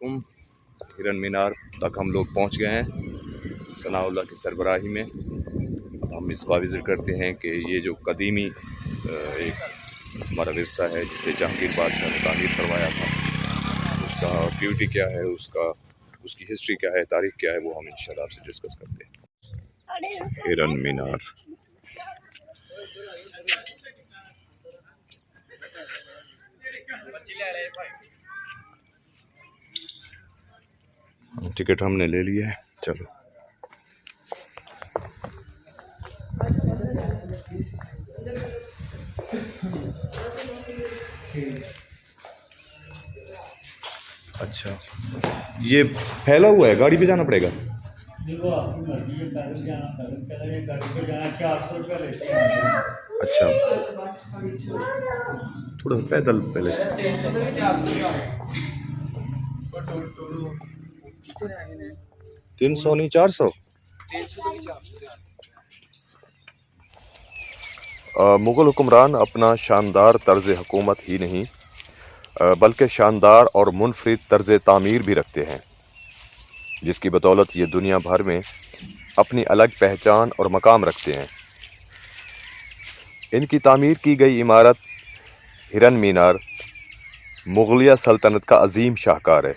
علیکم۔ ہرن مینار تک ہم لوگ پہنچ گئے ہیں ثناء اللہ کی سربراہی میں۔ اب ہم اس کا وزٹ کرتے ہیں کہ یہ جو قدیمی ایک ہمارا ورثہ ہے جسے جہانگیر بادشاہ نے تعمیر کروایا تھا، اس کا بیوٹی کیا ہے، اس کی ہسٹری کیا ہے، تاریخ کیا ہے، وہ ہم انشاءاللہ آپ سے ڈسکس کرتے ہیں۔ ہرن مینار ٹکٹ ہم نے لے لیا ہے، چلو۔ اچھا، یہ پھیلا ہوا ہے، گاڑی پہ جانا پڑے گا؟ اچھا، تھوڑا پیدل پہلے 300 نہیں 400۔ مغل حکمران اپنا شاندار طرز حکومت ہی نہیں بلکہ شاندار اور منفرد طرز تعمیر بھی رکھتے ہیں، جس کی بدولت یہ دنیا بھر میں اپنی الگ پہچان اور مقام رکھتے ہیں۔ ان کی تعمیر کی گئی عمارت ہرن مینار مغلیہ سلطنت کا عظیم شاہکار ہے۔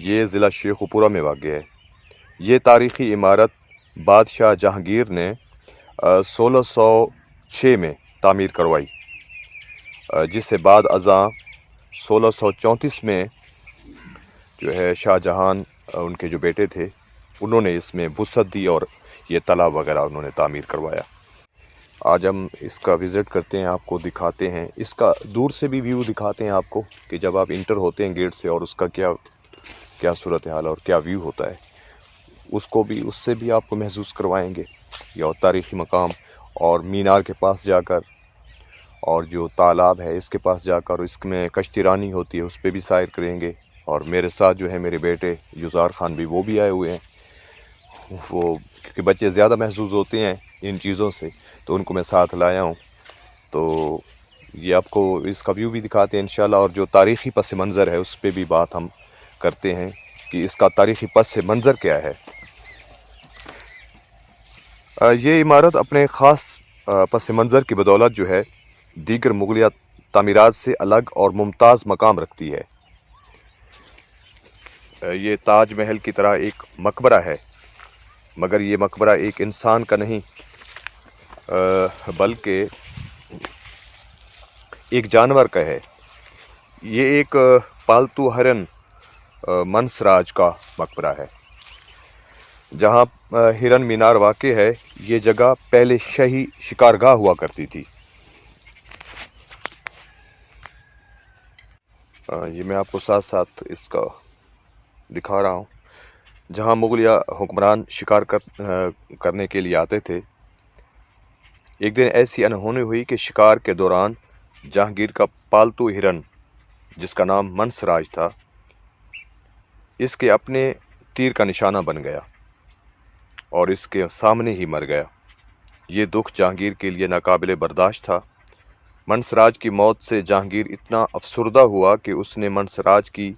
یہ ضلع شیخوپورہ میں واقع ہے۔ یہ تاریخی عمارت بادشاہ جہانگیر نے 1606 میں تعمیر کروائی، جسے بعد ازاں 1634 میں جو ہے شاہ جہان ان کے جو بیٹے تھے انہوں نے اس میں وسعت دی اور یہ تالاب وغیرہ انہوں نے تعمیر کروایا۔ آج ہم اس کا وزٹ کرتے ہیں، آپ کو دکھاتے ہیں، اس کا دور سے بھی ویو دکھاتے ہیں آپ کو کہ جب آپ انٹر ہوتے ہیں گیٹ سے اور اس کا کیا صورتحال اور کیا ویو ہوتا ہے، اس سے بھی آپ کو محسوس کروائیں گے۔ یا تاریخی مقام اور مینار کے پاس جا کر اور جو تالاب ہے اس کے پاس جا کر اس میں کشتی رانی ہوتی ہے اس پہ بھی سیر کریں گے۔ اور میرے ساتھ جو ہے میرے بیٹے یزار خان بھی، وہ بھی آئے ہوئے ہیں، وہ کیونکہ بچے زیادہ محظوظ ہوتے ہیں ان چیزوں سے تو ان کو میں ساتھ لایا ہوں، تو یہ آپ کو اس کا ویو بھی دکھاتے ہیں انشاءاللہ۔ اور جو تاریخی پس منظر ہے اس پہ بھی بات ہم کرتے ہیں کہ اس کا تاریخی پس منظر کیا ہے۔ یہ عمارت اپنے خاص پس منظر کی بدولت جو ہے دیگر مغلیہ تعمیرات سے الگ اور ممتاز مقام رکھتی ہے۔ یہ تاج محل کی طرح ایک مقبرہ ہے، مگر یہ مقبرہ ایک انسان کا نہیں بلکہ ایک جانور کا ہے۔ یہ ایک پالتو ہرن منسراج کا مقبرہ ہے۔ جہاں ہرن مینار واقع ہے یہ جگہ پہلے شاہی شکارگاہ ہوا کرتی تھی۔ یہ میں آپ کو ساتھ ساتھ اس کا دکھا رہا ہوں، جہاں مغلیہ حکمران شکار کرنے کے لیے آتے تھے۔ ایک دن ایسی انہونی ہوئی کہ شکار کے دوران جہانگیر کا پالتو ہرن جس کا نام منسراج تھا اس کے اپنے تیر کا نشانہ بن گیا اور اس کے سامنے ہی مر گیا۔ یہ دکھ جہانگیر کے لیے ناقابل برداشت تھا۔ منسراج کی موت سے جہانگیر اتنا افسردہ ہوا کہ اس نے منسراج کی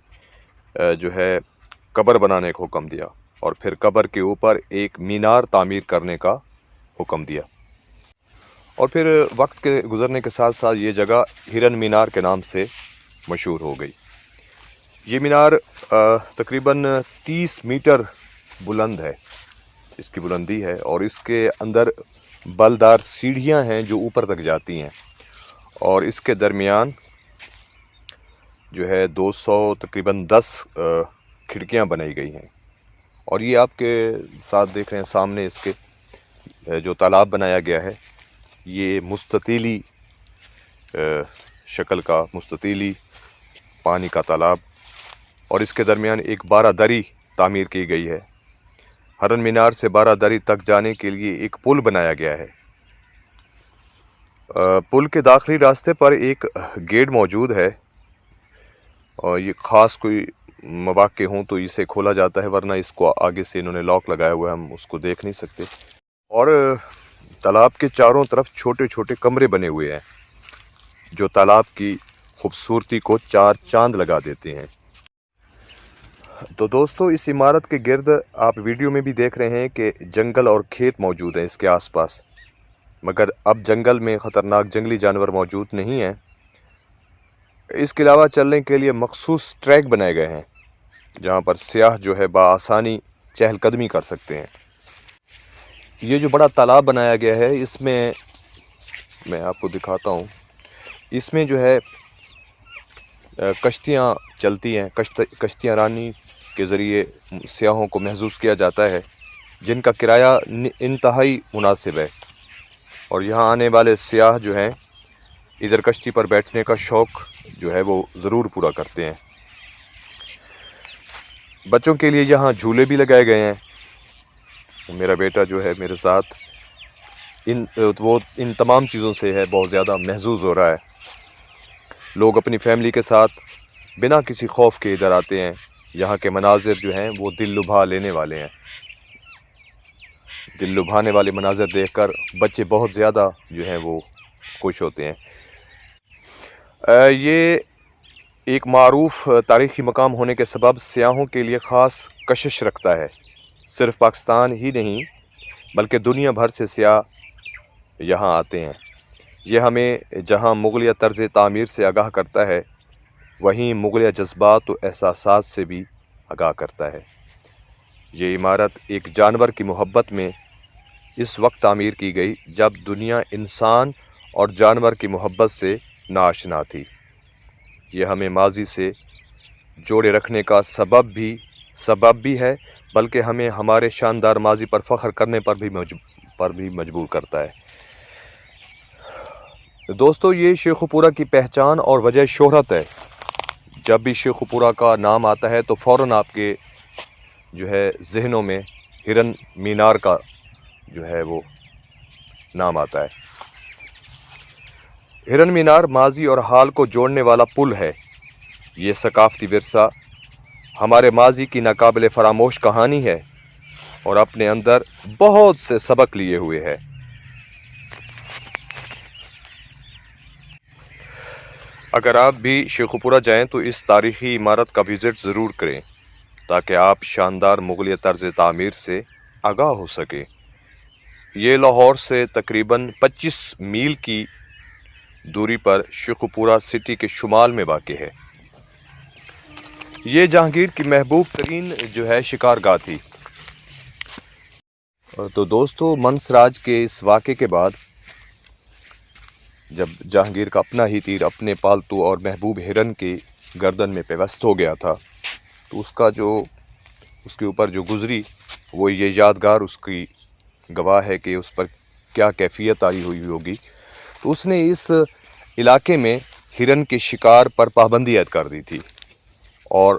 جو ہے قبر بنانے کا حکم دیا اور پھر قبر کے اوپر ایک مینار تعمیر کرنے کا حکم دیا، اور پھر وقت کے گزرنے کے ساتھ ساتھ یہ جگہ ہرن مینار کے نام سے مشہور ہو گئی۔ یہ مینار تقریباً 30 میٹر بلند ہے، اس کی بلندی ہے، اور اس کے اندر بلدار سیڑھیاں ہیں جو اوپر تک جاتی ہیں، اور اس کے درمیان جو ہے 210 کھڑکیاں بنائی گئی ہیں۔ اور یہ آپ کے ساتھ دیکھ رہے ہیں سامنے اس کے جو تالاب بنایا گیا ہے، یہ مستطیلی شکل کا مستطیلی پانی کا تالاب، اور اس کے درمیان ایک 12 دری تعمیر کی گئی ہے۔ ہرن مینار سے 12 دری تک جانے کے لیے ایک پل بنایا گیا ہے۔ پل کے داخلی راستے پر ایک گیٹ موجود ہے، اور یہ خاص کوئی مواقع ہوں تو اسے کھولا جاتا ہے، ورنہ اس کو آگے سے انہوں نے لاک لگایا ہوا ہے، ہم اس کو دیکھ نہیں سکتے۔ اور تالاب کے چاروں طرف چھوٹے چھوٹے کمرے بنے ہوئے ہیں جو تالاب کی خوبصورتی کو چار چاند لگا دیتے ہیں۔ تو دوستو اس عمارت کے گرد آپ ویڈیو میں بھی دیکھ رہے ہیں کہ جنگل اور کھیت موجود ہیں اس کے آس پاس، مگر اب جنگل میں خطرناک جنگلی جانور موجود نہیں ہیں۔ اس کے علاوہ چلنے کے لیے مخصوص ٹریک بنائے گئے ہیں جہاں پر سیاح جو ہے بآسانی چہل قدمی کر سکتے ہیں۔ یہ جو بڑا تالاب بنایا گیا ہے اس میں آپ کو دکھاتا ہوں، اس میں جو ہے کشتیاں چلتی ہیں، کشتیاں رانی کے ذریعے سیاحوں کو محظوظ کیا جاتا ہے، جن کا کرایہ انتہائی مناسب ہے، اور یہاں آنے والے سیاح جو ہیں ادھر کشتی پر بیٹھنے کا شوق جو ہے وہ ضرور پورا کرتے ہیں۔ بچوں کے لیے یہاں جھولے بھی لگائے گئے ہیں۔ میرا بیٹا جو ہے میرے ساتھ ان تمام چیزوں سے ہے بہت زیادہ محظوظ ہو رہا ہے۔ لوگ اپنی فیملی کے ساتھ بنا کسی خوف کے ادھر آتے ہیں۔ یہاں کے مناظر جو ہیں وہ دل لبھا لینے والے ہیں۔ دل لبھانے والے مناظر دیکھ کر بچے بہت زیادہ جو ہیں وہ خوش ہوتے ہیں۔ یہ ایک معروف تاریخی مقام ہونے کے سبب سیاحوں کے لیے خاص کشش رکھتا ہے۔ صرف پاکستان ہی نہیں بلکہ دنیا بھر سے سیاح یہاں آتے ہیں۔ یہ ہمیں جہاں مغلیہ طرز تعمیر سے آگاہ کرتا ہے، وہیں مغلیہ جذبات و احساسات سے بھی آگاہ کرتا ہے۔ یہ عمارت ایک جانور کی محبت میں اس وقت تعمیر کی گئی جب دنیا انسان اور جانور کی محبت سے ناآشنا تھی۔ یہ ہمیں ماضی سے جوڑے رکھنے کا سبب بھی ہے، بلکہ ہمیں ہمارے شاندار ماضی پر فخر کرنے پر بھی مجبور کرتا ہے۔ دوستو یہ شیخوپورہ کی پہچان اور وجہ شہرت ہے۔ جب بھی شیخوپورہ کا نام آتا ہے تو فوراً آپ کے جو ہے ذہنوں میں ہرن مینار کا جو ہے وہ نام آتا ہے۔ ہرن مینار ماضی اور حال کو جوڑنے والا پل ہے۔ یہ ثقافتی ورثہ ہمارے ماضی کی ناقابل فراموش کہانی ہے اور اپنے اندر بہت سے سبق لیے ہوئے ہے۔ اگر آپ بھی شیخوپورہ جائیں تو اس تاریخی عمارت کا وزٹ ضرور کریں تاکہ آپ شاندار مغلیہ طرز تعمیر سے آگاہ ہو سکیں۔ یہ لاہور سے تقریباً 25 میل کی دوری پر شیخوپورہ سٹی کے شمال میں واقع ہے۔ یہ جہانگیر کی محبوب ترین جو ہے شکار گاہ تھی۔ تو دوستو منسراج کے اس واقعے کے بعد جب جہانگیر کا اپنا ہی تیر اپنے پالتو اور محبوب ہرن کی گردن میں پیوست ہو گیا تھا، تو اس کے اوپر جو گزری وہ یہ یادگار اس کی گواہ ہے کہ اس پر کیا کیفیت آئی ہوئی ہوگی۔ تو اس نے اس علاقے میں ہرن کے شکار پر پابندی عائد کر دی تھی اور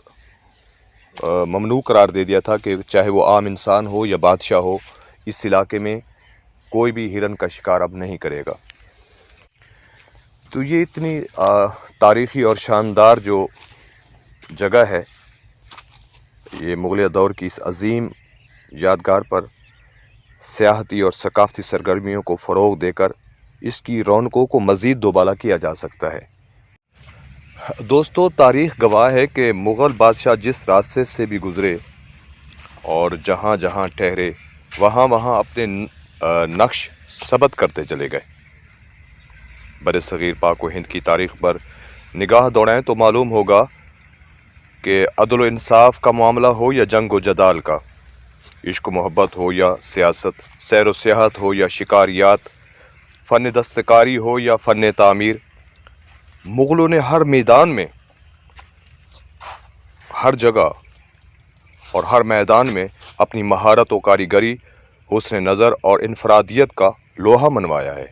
ممنوع قرار دے دیا تھا کہ چاہے وہ عام انسان ہو یا بادشاہ ہو، اس علاقے میں کوئی بھی ہرن کا شکار اب نہیں کرے گا۔ تو یہ اتنی تاریخی اور شاندار جو جگہ ہے، یہ مغلیہ دور کی اس عظیم یادگار پر سیاحتی اور ثقافتی سرگرمیوں کو فروغ دے کر اس کی رونقوں کو مزید دوبالا کیا جا سکتا ہے۔ دوستو تاریخ گواہ ہے کہ مغل بادشاہ جس راستے سے بھی گزرے اور جہاں جہاں ٹھہرے وہاں وہاں اپنے نقش ثبت کرتے چلے گئے۔ برصغیر پاک و ہند کی تاریخ پر نگاہ دوڑائیں تو معلوم ہوگا کہ عدل و انصاف کا معاملہ ہو یا جنگ و جدال کا، عشق و محبت ہو یا سیاست، سیر و سیاحت ہو یا شکاریات، فن دستکاری ہو یا فن تعمیر، مغلوں نے ہر میدان میں، ہر جگہ اور ہر میدان میں اپنی مہارت و کاریگری، حسن نظر اور انفرادیت کا لوہا منوایا ہے۔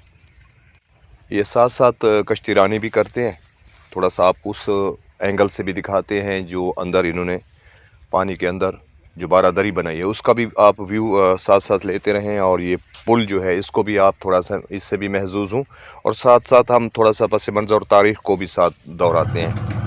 یہ ساتھ ساتھ کشتی رانی بھی کرتے ہیں۔ تھوڑا سا آپ اس اینگل سے بھی دکھاتے ہیں جو اندر انہوں نے پانی کے اندر جو بارادری بنائی ہے، اس کا بھی آپ ویو ساتھ ساتھ لیتے رہیں، اور یہ پل جو ہے اس کو بھی آپ تھوڑا سا اس سے بھی محظوظ ہوں، اور ساتھ ساتھ ہم تھوڑا سا پس منظر اور تاریخ کو بھی ساتھ دہراتے ہیں۔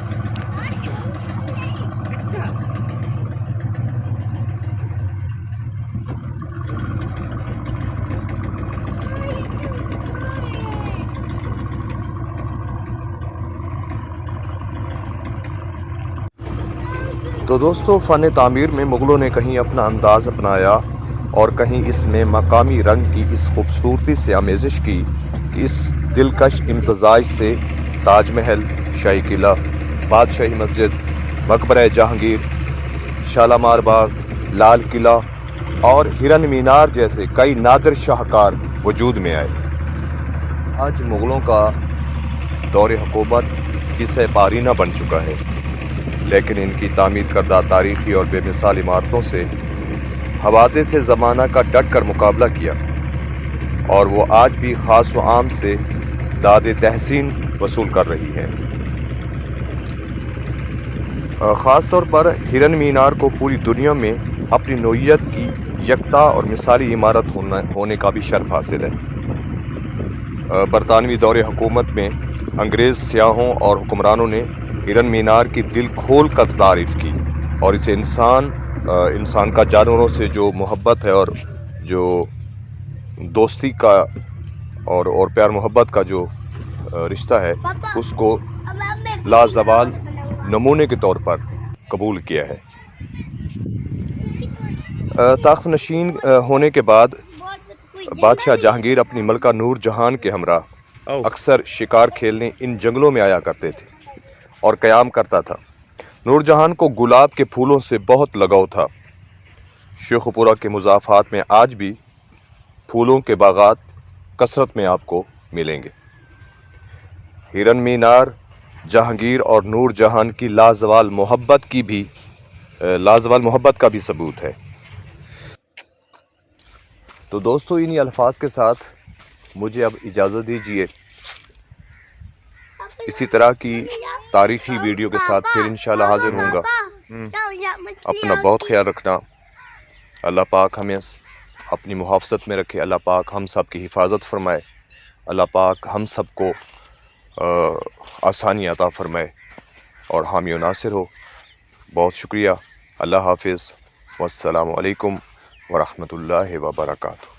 تو دوستو فن تعمیر میں مغلوں نے کہیں اپنا انداز اپنایا اور کہیں اس میں مقامی رنگ کی اس خوبصورتی سے آمیزش کی کہ اس دلکش امتزاج سے تاج محل، شاہی قلعہ، بادشاہی مسجد، مقبرہ جہانگیر، شالامار باغ، لال قلعہ اور ہرن مینار جیسے کئی نادر شاہکار وجود میں آئے۔ آج مغلوں کا دور حکومت قصہ پارینہ بن چکا ہے، لیکن ان کی تعمیر کردہ تاریخی اور بے مثال عمارتوں سے حوادث زمانہ کا ڈٹ کر مقابلہ کیا، اور وہ آج بھی خاص و عام سے داد تحسین وصول کر رہی ہے۔ خاص طور پر ہرن مینار کو پوری دنیا میں اپنی نوعیت کی یکتا اور مثالی عمارت ہونے کا بھی شرف حاصل ہے۔ برطانوی دور حکومت میں انگریز سیاحوں اور حکمرانوں نے ہرن مینار کی دل کھول کر تعریف کی، اور اسے انسان کا جانوروں سے جو محبت ہے اور جو دوستی کا اور پیار محبت کا جو رشتہ ہے، اس کو لازوال نمونے کے طور پر قبول کیا ہے۔ تخت نشین ہونے کے بعد بادشاہ جہانگیر اپنی ملکہ نور جہان کے ہمراہ اکثر شکار کھیلنے ان جنگلوں میں آیا کرتے تھے اور قیام کرتا تھا۔ نور جہان کو گلاب کے پھولوں سے بہت لگاؤ تھا۔ شیخو پورہ کے مضافات میں آج بھی پھولوں کے باغات کثرت میں آپ کو ملیں گے۔ ہرن مینار جہانگیر اور نور جہان کی لازوال محبت کا بھی ثبوت ہے۔ تو دوستو انہی الفاظ کے ساتھ مجھے اب اجازت دیجیے، اسی طرح کی تاریخی ویڈیو کے ساتھ پھر انشاءاللہ حاضر ہوں گا۔ اپنا بہت خیال رکھنا، اللہ پاک ہمیں اپنی محافظت میں رکھے، اللہ پاک ہم سب کی حفاظت فرمائے، اللہ پاک ہم سب کو آسانی عطا فرمائے اور حامی و ناصر ہو۔ بہت شکریہ، اللہ حافظ، والسلام علیکم ورحمۃ اللہ وبرکاتہ۔